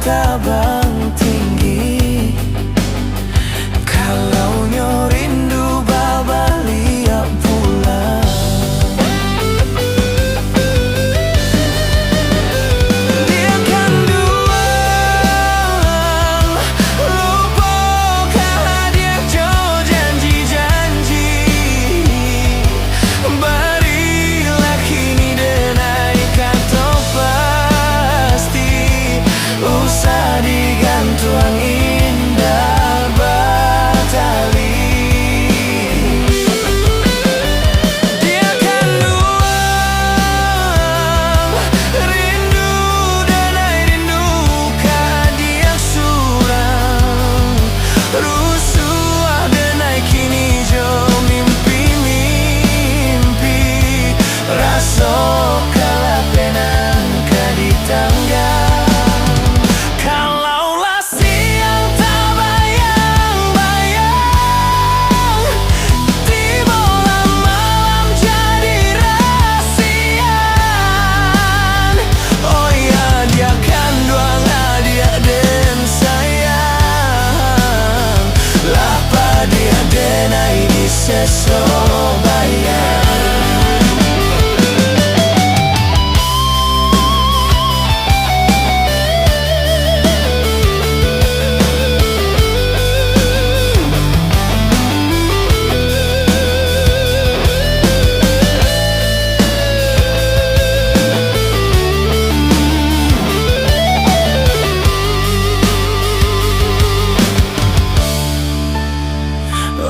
tabang tinggi. Kalau nyo rindu babalia pulang. Dia kan duang lupakan dia jo janji-janji. Barilah kini denai kata pasti. Usah digantung indah batali. Dia kan duang rindu denai rindukan dia surang. Rusuh denai kini jo mimpi-mimpi. Raso kalah penan di tangga. Kalaulah siang tak bayang-bayang, tibalah malam jadi rahasian. Oh ya, dia kan duang hadiah dan sayang. Lapa dia denai di sesobayang.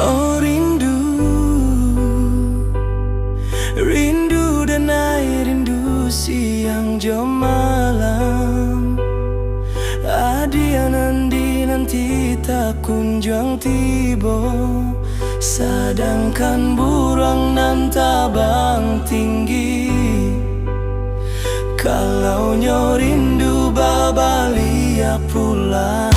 Oh rindu, rindu denai rindu siang jo malam. Adia nanti tak kunjung tiba. Sedangkan burang nan tabang tinggi. Kalau nyo rindu babalia pulang.